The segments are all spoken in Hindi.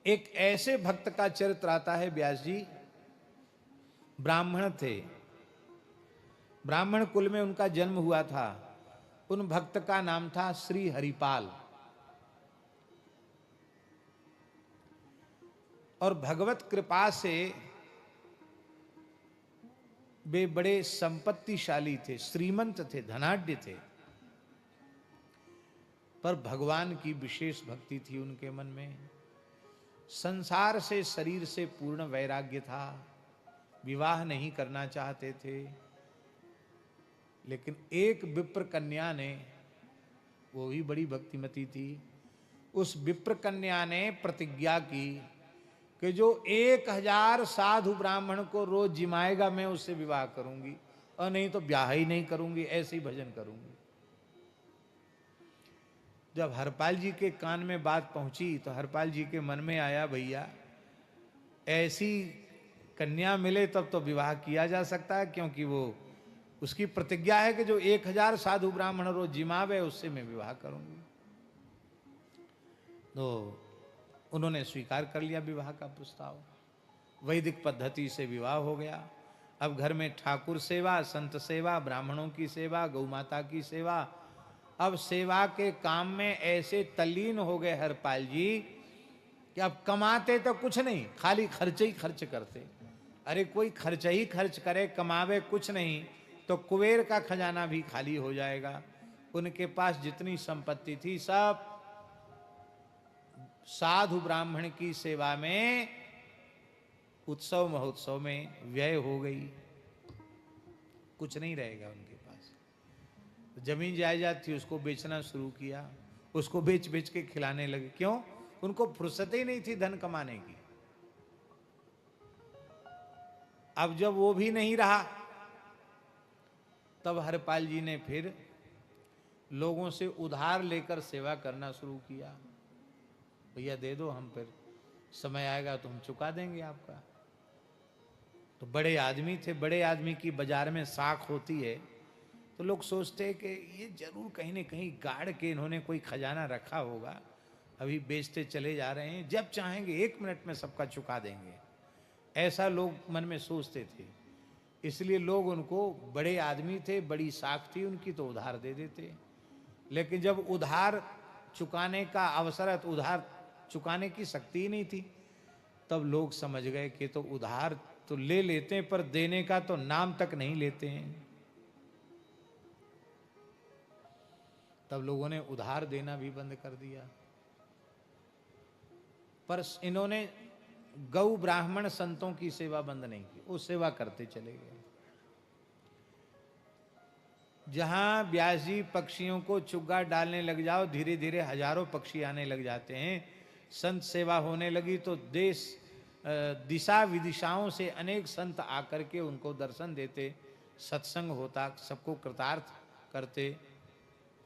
एक ऐसे भक्त का चरित्र आता है। व्यास जी ब्राह्मण थे, ब्राह्मण कुल में उनका जन्म हुआ था। उन भक्त का नाम था श्री हरिपाल। और भगवत कृपा से वे बड़े संपत्तिशाली थे, श्रीमंत थे, धनाढ्य थे। पर भगवान की विशेष भक्ति थी उनके मन में। संसार से, शरीर से पूर्ण वैराग्य था। विवाह नहीं करना चाहते थे। लेकिन एक विप्र कन्या ने, वो भी बड़ी भक्तिमती थी, उस विप्र कन्या ने प्रतिज्ञा की कि जो 1000 साधु ब्राह्मण को रोज जिमाएगा मैं उससे विवाह करूंगी, और नहीं तो ब्याह ही नहीं करूंगी, ऐसे ही भजन करूंगी। जब हरपाल जी के कान में बात पहुंची तो हरपाल जी के मन में आया, भैया ऐसी कन्या मिले तब तो विवाह किया जा सकता है, क्योंकि वो उसकी प्रतिज्ञा है कि जो 1000 साधु ब्राह्मण रोज जिमावे उससे मैं विवाह करूंगी। तो उन्होंने स्वीकार कर लिया विवाह का प्रस्ताव। वैदिक पद्धति से विवाह हो गया। अब घर में ठाकुर सेवा, संत सेवा, ब्राह्मणों की सेवा, गौ माता की सेवा। अब सेवा के काम में ऐसे तल्लीन हो गए हरपाल जी कि अब कमाते तो कुछ नहीं, खाली खर्च ही खर्च करते। अरे कोई खर्च ही खर्च करे, कमावे कुछ नहीं तो कुबेर का खजाना भी खाली हो जाएगा। उनके पास जितनी संपत्ति थी सब साधु ब्राह्मण की सेवा में, उत्सव महोत्सव में व्यय हो गई। कुछ नहीं रहेगा उनके पास। जमीन जायदाद थी उसको बेचना शुरू किया, उसको बेच बेच के खिलाने लगे। क्यों? उनको फुर्सत ही नहीं थी धन कमाने की। अब जब वो भी नहीं रहा तब हरपाल जी ने फिर लोगों से उधार लेकर सेवा करना शुरू किया। भैया दे दो, हम फिर समय आएगा तो हम चुका देंगे आपका। तो बड़े आदमी थे, बड़े आदमी की बाजार में साख होती है तो लोग सोचते हैं कि ये जरूर कहीं न कहीं गाड़ के इन्होंने कोई खजाना रखा होगा, अभी बेचते चले जा रहे हैं, जब चाहेंगे 1 मिनट में सबका चुका देंगे। ऐसा लोग मन में सोचते थे। इसलिए लोग उनको, बड़े आदमी थे, बड़ी साख थी उनकी, तो उधार दे देते। लेकिन जब उधार चुकाने का अवसर है तो उधार चुकाने की शक्ति ही नहीं थी। तब लोग समझ गए कि तो उधार तो ले लेते हैं पर देने का तो नाम तक नहीं लेते हैं। तब लोगों ने उधार देना भी बंद कर दिया। पर इन्होंने गौ ब्राह्मण संतों की सेवा बंद नहीं की, वो सेवा करते चले गए। जहां व्यास जी पक्षियों को चुग्गा डालने लग जाओ, धीरे धीरे हजारों पक्षी आने लग जाते हैं। संत सेवा होने लगी तो देश दिशा विदिशाओं से अनेक संत आकर के उनको दर्शन देते, सत्संग होता, सबको कृतार्थ करते।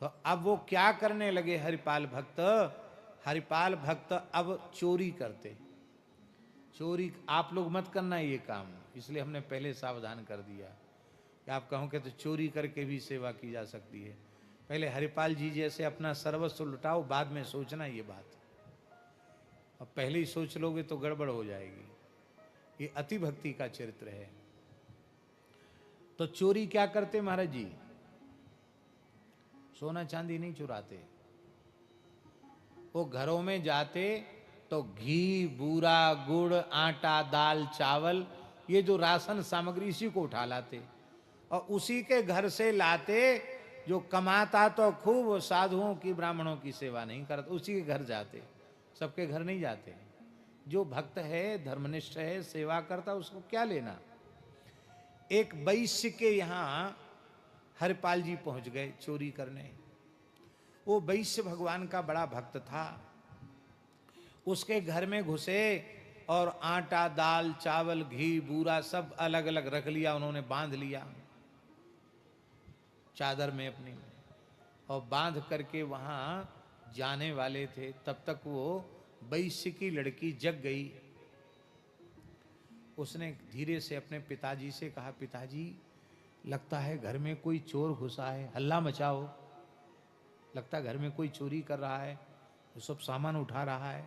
तो अब वो क्या करने लगे हरिपाल भक्त? हरिपाल भक्त अब चोरी करते। चोरी आप लोग मत करना ये काम, इसलिए हमने पहले सावधान कर दिया कि आप कहोगे तो चोरी करके भी सेवा की जा सकती है। पहले हरिपाल जी जैसे अपना सर्वस्व लुटाओ, बाद में सोचना ये बात। अब पहले ही सोच लोगे तो गड़बड़ हो जाएगी। ये अति भक्ति का चरित्र है। तो चोरी क्या करते महाराज जी? सोना चांदी नहीं चुराते। वो घरों में जाते तो घी, बूरा, गुड़, आटा, दाल, चावल, ये जो राशन सामग्री, इसी को उठा लाते और उसी के घर से लाते। जो कमाता तो खूब, साधुओं की, ब्राह्मणों की सेवा नहीं करता, उसी के घर जाते, सबके घर नहीं जाते। जो भक्त है, धर्मनिष्ठ है, सेवा करता, उसको क्या लेना। एक वैश्य के यहां हरपाल जी पहुंच गए चोरी करने। वो वैश्य भगवान का बड़ा भक्त था। उसके घर में घुसे और आटा, दाल, चावल, घी, बूरा सब अलग अलग रख लिया उन्होंने, बांध लिया चादर में अपनी, और बांध करके वहां जाने वाले थे। तब तक वो वैश्य की लड़की जग गई। उसने धीरे से अपने पिताजी से कहा, पिताजी लगता है घर में कोई चोर घुसा है, हल्ला मचाओ, लगता है घर में कोई चोरी कर रहा है, वो सब सामान उठा रहा है।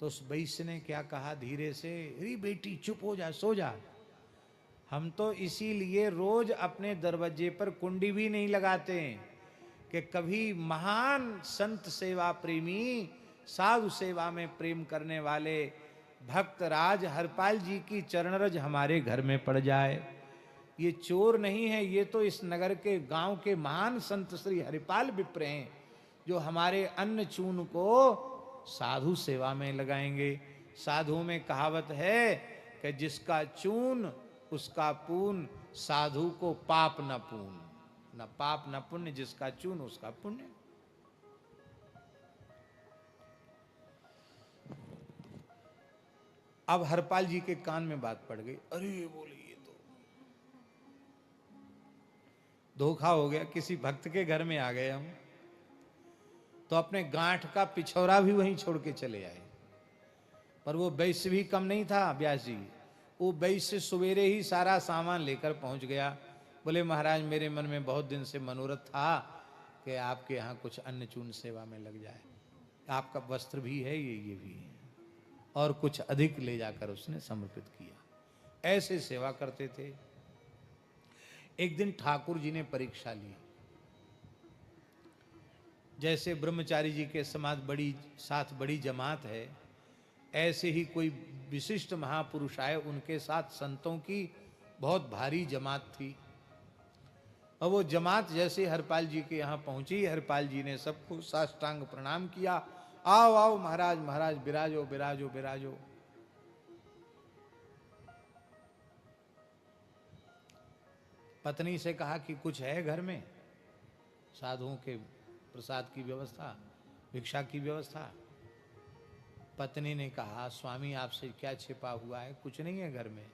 तो उस वैश्य ने क्या कहा धीरे से, अरे बेटी चुप हो जा, सो जा। हम तो इसीलिए रोज अपने दरवाजे पर कुंडी भी नहीं लगाते कि कभी महान संत सेवा प्रेमी, साधु सेवा में प्रेम करने वाले भक्त राज हरपाल जी की चरणरज हमारे घर में पड़ जाए। ये चोर नहीं है, ये तो इस नगर के गांव के महान संत श्री हरिपाल विप्र हैं, जो हमारे अन्न चून को साधु सेवा में लगाएंगे। साधुओं में कहावत है कि जिसका चून उसका पून, साधु को पाप न पून, न पाप न पुण्य, जिसका चून उसका पुण्य। अब हरपाल जी के कान में बात पड़ गई, अरे बोले ये तो धोखा हो गया, किसी भक्त के घर में आ गए हम। तो अपने गांठ का पिछौरा भी वहीं छोड़ के चले आए। पर वो वैश्य भी कम नहीं था व्यास जी, वो वैश्य सवेरे ही सारा सामान लेकर पहुंच गया। बोले महाराज मेरे मन में बहुत दिन से मनोरथ था कि आपके यहाँ कुछ अन्न चून सेवा में लग जाए, आपका वस्त्र भी है, ये भी है, और कुछ अधिक ले जाकर उसने समर्पित किया। ऐसे सेवा करते थे। एक दिन ठाकुर जी ने परीक्षा ली। जैसे ब्रह्मचारी जी के साथ बड़ी जमात है, ऐसे ही कोई विशिष्ट महापुरुष आए, उनके साथ संतों की बहुत भारी जमात थी। और वो जमात जैसे हरपाल जी के यहाँ पहुंची, हरपाल जी ने सबको साष्टांग प्रणाम किया, आओ आओ महाराज महाराज विराजो विराजो विराजो। पत्नी से कहा कि कुछ है घर में, साधुओं के प्रसाद की व्यवस्था, भिक्षा की व्यवस्था। पत्नी ने कहा स्वामी आपसे क्या छिपा हुआ है, कुछ नहीं है घर में।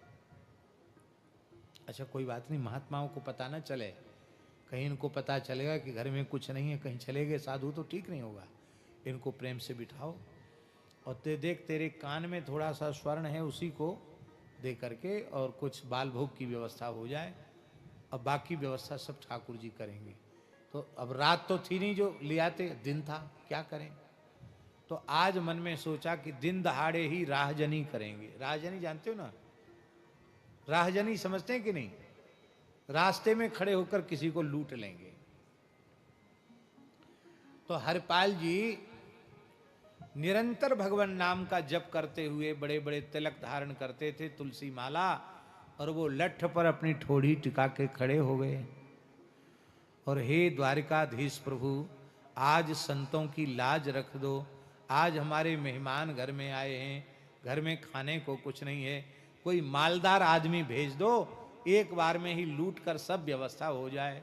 अच्छा कोई बात नहीं, महात्माओं को पता ना चले, कहीं इनको पता चलेगा कि घर में कुछ नहीं है, कहीं चले गए साधु तो ठीक नहीं होगा। इनको प्रेम से बिठाओ और देख तेरे कान में थोड़ा सा स्वर्ण है, उसी को दे करके और कुछ बाल भोग की व्यवस्था हो जाए, अब बाकी व्यवस्था सब ठाकुर जी करेंगे। तो अब रात तो थी नहीं जो ले आते, दिन था, क्या करें। तो आज मन में सोचा कि दिन दहाड़े ही राहजनी करेंगे। राहजनी जानते हो ना, राहजनी समझते हैं कि नहीं, रास्ते में खड़े होकर किसी को लूट लेंगे। तो हरपाल जी निरंतर भगवान नाम का जप करते हुए बड़े बड़े तिलक धारण करते थे, तुलसी माला, और वो लठ पर अपनी ठोड़ी टिका के खड़े हो गए। और हे द्वारिकाधीश प्रभु, आज संतों की लाज रख दो, आज हमारे मेहमान घर में आए हैं, घर में खाने को कुछ नहीं है, कोई मालदार आदमी भेज दो, एक बार में ही लूट कर सब व्यवस्था हो जाए।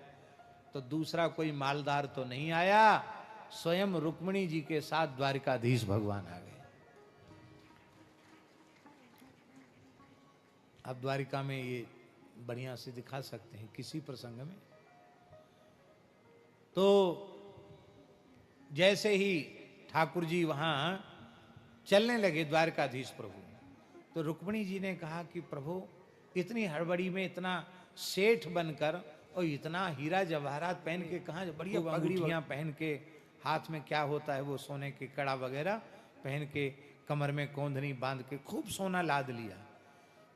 तो दूसरा कोई मालदार तो नहीं आया, स्वयं रुक्मिणी जी के साथ द्वारिकाधीश भगवान आ गए। अब द्वारिका में ये बढ़िया से दिखा सकते हैं किसी प्रसंग में। तो जैसे ही ठाकुर जी वहां चलने लगे द्वारकाधीश प्रभु, तो रुक्मिणी जी ने कहा कि प्रभु इतनी हड़बड़ी में इतना सेठ बनकर और इतना हीरा जवाहरात पहन के, कहाँ बढ़िया अंगूठियां पहन के, हाथ में क्या होता है वो सोने के कड़ा वगैरह पहन के, कमर में कोंधनी बांध के खूब सोना लाद लिया।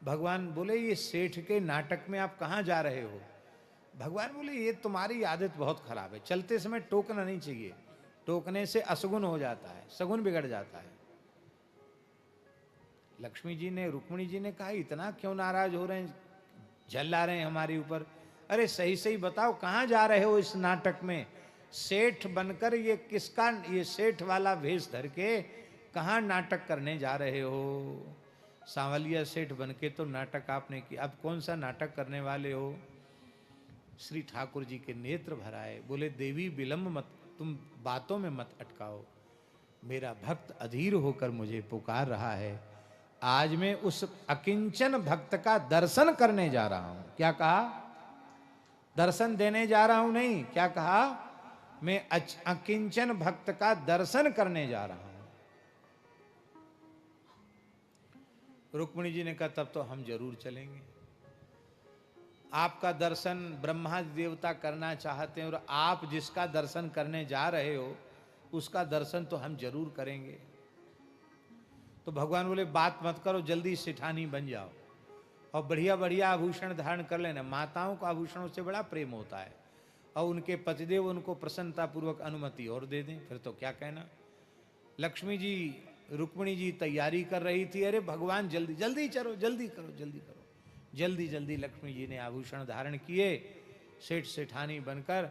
भगवान बोले ये सेठ के नाटक में आप कहाँ जा रहे हो। भगवान बोले ये तुम्हारी आदत बहुत खराब है, चलते समय टोकना नहीं चाहिए, टोकने से असगुन हो जाता है, सगुन बिगड़ जाता है। लक्ष्मी जी ने, रुक्मिणी जी ने कहा इतना क्यों नाराज हो रहे हैं, झल्ला रहे हैं हमारे ऊपर, अरे सही सही बताओ कहाँ जा रहे हो इस नाटक में, सेठ बनकर ये किसका, ये सेठ वाला भेष धर के कहाँ नाटक करने जा रहे हो। सांवलिया सेठ बनके तो नाटक आपने किया, अब कौन सा नाटक करने वाले हो। श्री ठाकुर जी के नेत्र भराए, बोले देवी विलंब मत, तुम बातों में मत अटकाओ, मेरा भक्त अधीर होकर मुझे पुकार रहा है, आज मैं उस अकिंचन भक्त का दर्शन करने जा रहा हूं। क्या कहा, दर्शन देने जा रहा हूं नहीं, क्या कहा, मैं अकिंचन भक्त का दर्शन करने जा रहा हूं। रुक्मिणी जी ने कहा तब तो हम जरूर चलेंगे, आपका दर्शन ब्रह्मा देवता करना चाहते हैं और आप जिसका दर्शन करने जा रहे हो उसका दर्शन तो हम जरूर करेंगे। तो तो भगवान बोले बात मत करो, जल्दी सेठानी बन जाओ और बढ़िया बढ़िया आभूषण धारण कर लेना। माताओं को आभूषणों से बड़ा प्रेम होता है और उनके पतिदेव उनको प्रसन्नतापूर्वक अनुमति और दे दें, फिर तो क्या कहना। लक्ष्मी जी, रुक्मिणी जी तैयारी कर रही थी, अरे भगवान जल्दी जल्दी चलो, जल्दी करो, जल्दी करो। जल्दी जल्दी लक्ष्मी जी ने आभूषण धारण किए, सेठ सेठानी बनकर,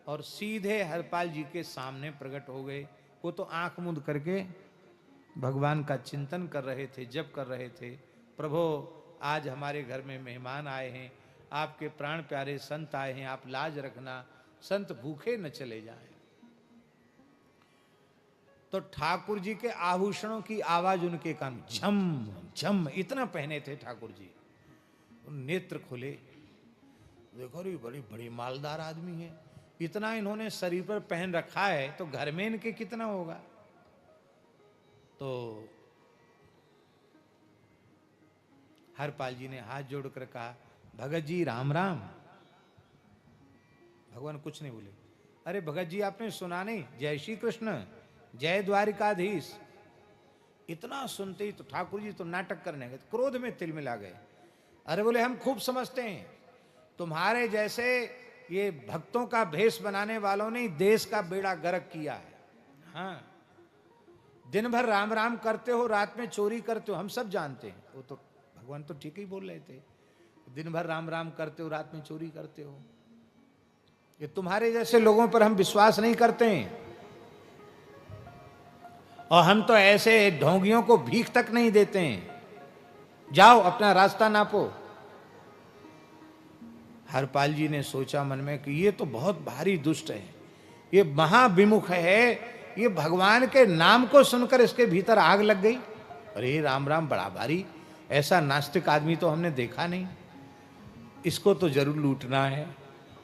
और सीधे हरपाल जी के सामने प्रकट हो गए। वो तो आंख मूंद करके भगवान का चिंतन कर रहे थे, जप कर रहे थे। प्रभु, आज हमारे घर में मेहमान आए हैं, आपके प्राण प्यारे संत आए हैं, आप लाज रखना, संत भूखे न चले जाएं। तो ठाकुर जी के आभूषणों की आवाज उनके कान, झम झम, इतना पहने थे ठाकुर जी। नेत्र खुले, देखो रे बड़ी बड़ी मालदार आदमी है, इतना इन्होंने शरीर पर पहन रखा है, तो घर में इनके कितना होगा। तो हरपाल जी ने हाथ जोड़कर कहा, भगत जी राम राम। भगवान कुछ नहीं बोले। अरे भगत जी आपने सुना नहीं, जय श्री कृष्ण, जय द्वारिकाधीश। इतना सुनते ही तो ठाकुर जी तो नाटक करने गए, क्रोध में तिलमिला गए। अरे बोले हम खूब समझते हैं, तुम्हारे जैसे ये भक्तों का भेष बनाने वालों ने देश का बेड़ा गर्क किया है। हाँ, दिन भर राम राम करते हो, रात में चोरी करते हो, हम सब जानते हैं। वो तो भगवान तो ठीक ही बोल रहे थे, दिन भर राम राम करते हो, रात में चोरी करते हो। ये तुम्हारे जैसे लोगों पर हम विश्वास नहीं करते हैं, और हम तो ऐसे ढोंगियों को भीख तक नहीं देते हैं। जाओ अपना रास्ता नापो। हरपाल जी ने सोचा मन में कि ये तो बहुत भारी दुष्ट है, ये महाविमुख है, ये भगवान के नाम को सुनकर इसके भीतर आग लग गई। अरे राम राम बड़ा भारी, ऐसा नास्तिक आदमी तो हमने देखा नहीं, इसको तो जरूर लूटना है।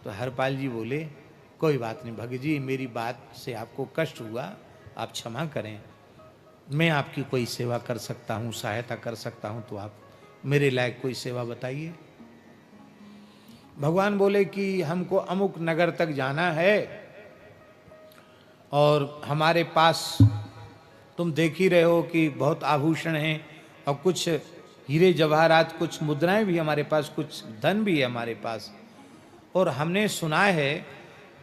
तो हरपाल जी बोले, कोई बात नहीं भगत जी, मेरी बात से आपको कष्ट हुआ, आप क्षमा करें, मैं आपकी कोई सेवा कर सकता हूँ, सहायता कर सकता हूँ, तो आप मेरे लायक कोई सेवा बताइए। भगवान बोले कि हमको अमुक नगर तक जाना है, और हमारे पास तुम देख ही रहे हो कि बहुत आभूषण हैं, और कुछ हीरे जवाहरात, कुछ मुद्राएं भी हमारे पास, कुछ धन भी है हमारे पास। और हमने सुना है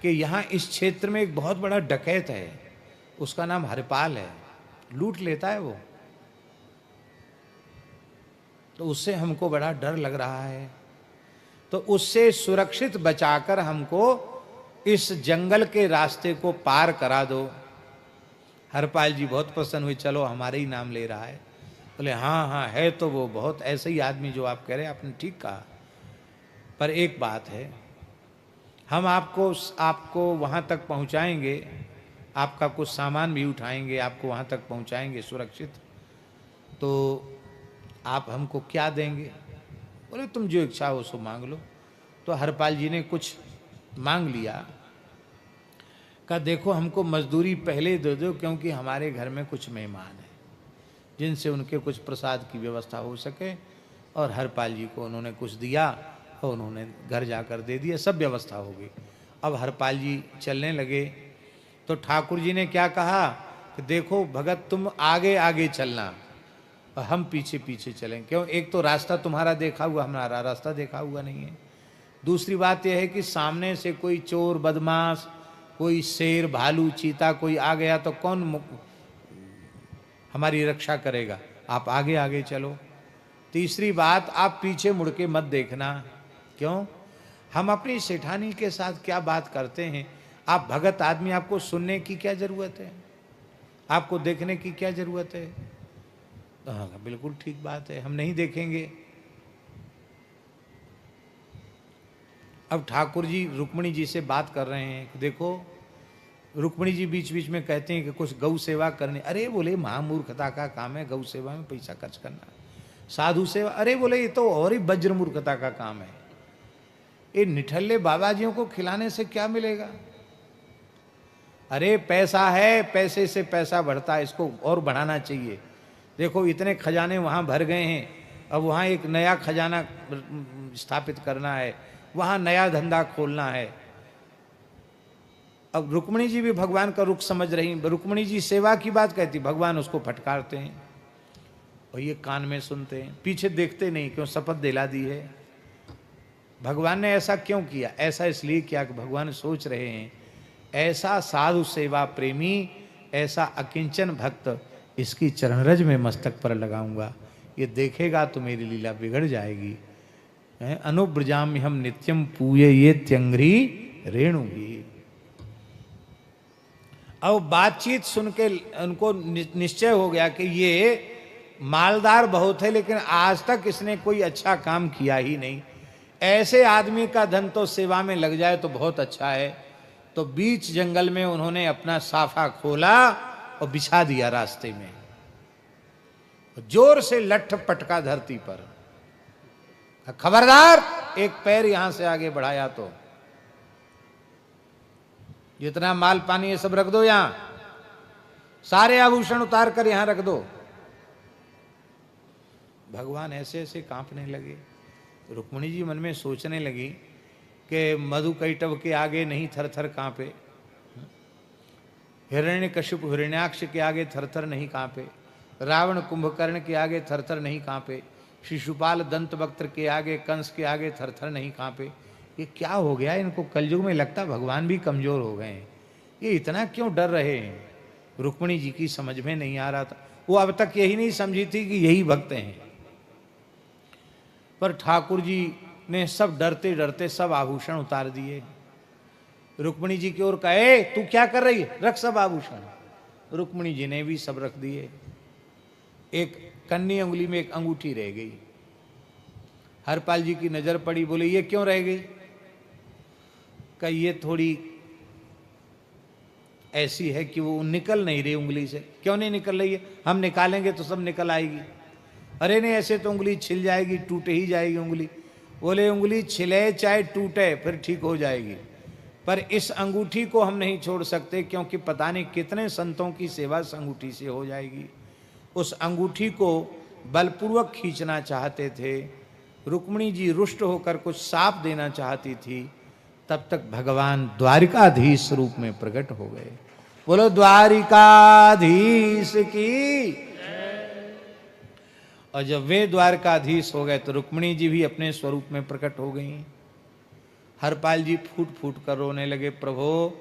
कि यहाँ इस क्षेत्र में एक बहुत बड़ा डकैत है, उसका नाम हरपाल है, लूट लेता है वो, तो उससे हमको बड़ा डर लग रहा है, तो उससे सुरक्षित बचाकर हमको इस जंगल के रास्ते को पार करा दो। हरपाल जी बहुत प्रसन्न हुए, चलो हमारे ही नाम ले रहा है। बोले हाँ हाँ है तो वो बहुत ऐसे ही आदमी जो आप कह रहे हैं, आपने ठीक कहा, पर एक बात है, हम आपको वहाँ तक पहुँचाएंगे, आपका कुछ सामान भी उठाएंगे, आपको वहाँ तक पहुँचाएंगे सुरक्षित, तो आप हमको क्या देंगे। बोले तुम जो इच्छा हो सो मांग लो। तो हरपाल जी ने कुछ मांग लिया, कहा देखो हमको मजदूरी पहले दे दो, क्योंकि हमारे घर में कुछ मेहमान हैं जिनसे उनके कुछ प्रसाद की व्यवस्था हो सके। और हरपाल जी को उन्होंने कुछ दिया और उन्होंने घर जाकर दे दिया, सब व्यवस्था हो गई। अब हरपाल जी चलने लगे, तो ठाकुर जी ने क्या कहा कि देखो भगत तुम आगे आगे चलना और हम पीछे पीछे चलें, क्यों, एक तो रास्ता तुम्हारा देखा हुआ, हमारा रास्ता देखा हुआ नहीं है। दूसरी बात यह है कि सामने से कोई चोर बदमाश, कोई शेर भालू चीता कोई आ गया तो कौन हमारी रक्षा करेगा, आप आगे आगे चलो। तीसरी बात, आप पीछे मुड़ के मत देखना, क्यों, हम अपनी सेठानी के साथ क्या बात करते हैं, आप भगत आदमी, आपको सुनने की क्या जरूरत है, आपको देखने की क्या जरूरत है। हाँ बिल्कुल ठीक बात है, हम नहीं देखेंगे। अब ठाकुर जी रुक्मिणी जी से बात कर रहे हैं, देखो रुक्मिणी जी बीच बीच में कहते हैं कि कुछ गौ सेवा करने। अरे बोले महामूर्खता का काम है गौ सेवा में पैसा खर्च करना, साधु सेवा, अरे बोले ये तो और ही वज्र मूर्खता का काम है, ये निठल्ले बाबाजियों को खिलाने से क्या मिलेगा। अरे पैसा है, पैसे से पैसा बढ़ता है, इसको और बढ़ाना चाहिए। देखो इतने खजाने वहाँ भर गए हैं, अब वहाँ एक नया खजाना स्थापित करना है, वहाँ नया धंधा खोलना है। अब रुक्मिणी जी भी भगवान का रुख समझ रही, रुक्मिणी जी सेवा की बात कहती, भगवान उसको फटकारते हैं। और ये कान में सुनते हैं, पीछे देखते नहीं, क्यों शपथ दिला दी है। भगवान ने ऐसा क्यों किया? ऐसा इसलिए किया कि भगवान सोच रहे हैं ऐसा साधु सेवा प्रेमी, ऐसा अकिंचन भक्त, इसकी चरणरज में मस्तक पर लगाऊंगा, ये देखेगा तो मेरी लीला बिगड़ जाएगी। अनुब्रजाम हम नित्यम पूये ये त्यंग्री रेणु ही। अब बातचीत सुन के उनको निश्चय हो गया कि ये मालदार बहुत है, लेकिन आज तक इसने कोई अच्छा काम किया ही नहीं। ऐसे आदमी का धन तो सेवा में लग जाए तो बहुत अच्छा है। तो बीच जंगल में उन्होंने अपना साफा खोला और बिछा दिया रास्ते में, जोर से लठ पटका धरती पर। खबरदार, एक पैर यहां से आगे बढ़ाया तो जितना माल पानी ये सब रख दो, यहां सारे आभूषण उतार कर यहां रख दो। भगवान ऐसे ऐसे कांपने लगे। रुक्मिणी जी मन में सोचने लगी कि मधुकैटभ के आगे नहीं थरथर कांपे, हिरण्यकशिप हिरण्याक्ष के आगे थरथर नहीं कांपे, रावण कुंभकर्ण के आगे थरथर नहीं कांपे, शिशुपाल दंतवक्त्र के आगे, कंस के आगे थरथर नहीं कांपे। ये क्या हो गया इनको? कलयुग में लगता भगवान भी कमजोर हो गए हैं, ये इतना क्यों डर रहे हैं? रुक्मिणी जी की समझ में नहीं आ रहा था। वो अब तक यही नहीं समझी थी कि यही भक्त हैं। पर ठाकुर जी ने सब डरते डरते सब आभूषण उतार दिए। रुक्मिणी जी की ओर कहे, तू क्या कर रही है? रख सब आभूषण। रुक्मिणी जी ने भी सब रख दिए। एक कन्नी अंगुली में एक अंगूठी रह गई। हरपाल जी की नजर पड़ी, बोले ये क्यों रह गई? कहा ये थोड़ी ऐसी है कि वो निकल नहीं रही उंगली से। क्यों नहीं निकल रही है? हम निकालेंगे तो सब निकल आएगी। अरे नहीं, ऐसे तो उंगली छिल जाएगी, टूटे ही जाएगी उंगली। बोले उंगली छिले चाहे टूटे फिर ठीक हो जाएगी, पर इस अंगूठी को हम नहीं छोड़ सकते, क्योंकि पता नहीं कितने संतों की सेवा इस अंगूठी से हो जाएगी। उस अंगूठी को बलपूर्वक खींचना चाहते थे। रुक्मिणी जी रुष्ट होकर कुछ साप देना चाहती थी, तब तक भगवान द्वारिकाधीश रूप में प्रकट हो गए। बोलो द्वारिकाधीश की। और जब वे द्वारकाधीश हो गए तो रुक्मिणी जी भी अपने स्वरूप में प्रकट हो गई। हरपाल जी फूट फूट कर रोने लगे, प्रभु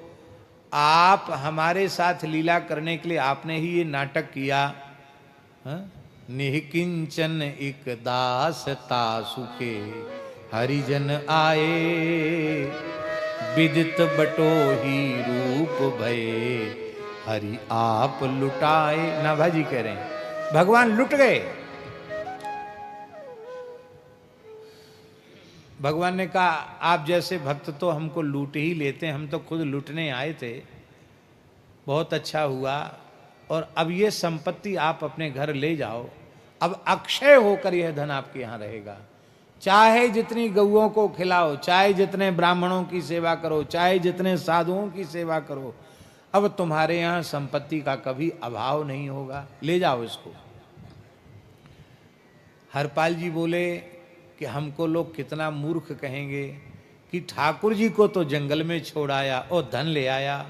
आप हमारे साथ लीला करने के लिए आपने ही ये नाटक किया। निहिकिंचन एक दास तासुके हरिजन आए, विदित बटोही रूप भये हरि आप लुटाए। ना भाजी कह रहे हैं भगवान लुट गए। भगवान ने कहा आप जैसे भक्त तो हमको लूट ही लेते, हम तो खुद लूटने आए थे। बहुत अच्छा हुआ, और अब ये संपत्ति आप अपने घर ले जाओ। अब अक्षय होकर यह धन आपके यहाँ रहेगा। चाहे जितनी गौओं को खिलाओ, चाहे जितने ब्राह्मणों की सेवा करो, चाहे जितने साधुओं की सेवा करो, अब तुम्हारे यहाँ संपत्ति का कभी अभाव नहीं होगा। ले जाओ इसको। हरपाल जी बोले कि हमको लोग कितना मूर्ख कहेंगे कि ठाकुर जी को तो जंगल में छोड़ आया और धन ले आया,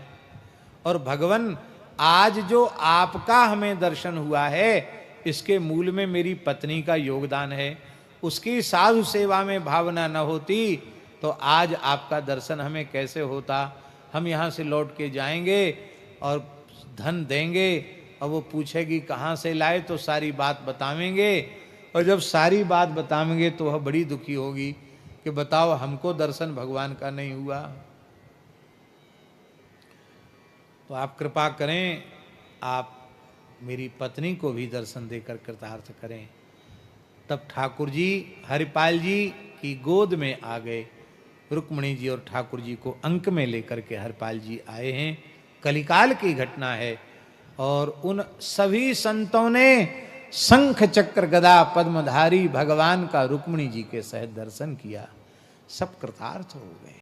और भगवान आज जो आपका हमें दर्शन हुआ है इसके मूल में मेरी पत्नी का योगदान है। उसकी साधु सेवा में भावना न होती तो आज आपका दर्शन हमें कैसे होता। हम यहाँ से लौट के जाएंगे और धन देंगे, और वो पूछेगी कहाँ से लाए, तो सारी बात बतावेंगे, और जब सारी बात बतावेंगे तो वह बड़ी दुखी होगी कि बताओ हमको दर्शन भगवान का नहीं हुआ। तो आप कृपा करें, आप मेरी पत्नी को भी दर्शन देकर कृतार्थ करें। तब ठाकुर जी हरिपाल जी की गोद में आ गए। रुक्मिणी जी और ठाकुर जी को अंक में लेकर के हरिपाल जी आए हैं। कलिकाल की घटना है, और उन सभी संतों ने शंख चक्र गदा पद्मधारी भगवान का रुक्मिणी जी के सहित दर्शन किया। सब कृतार्थ हो गए।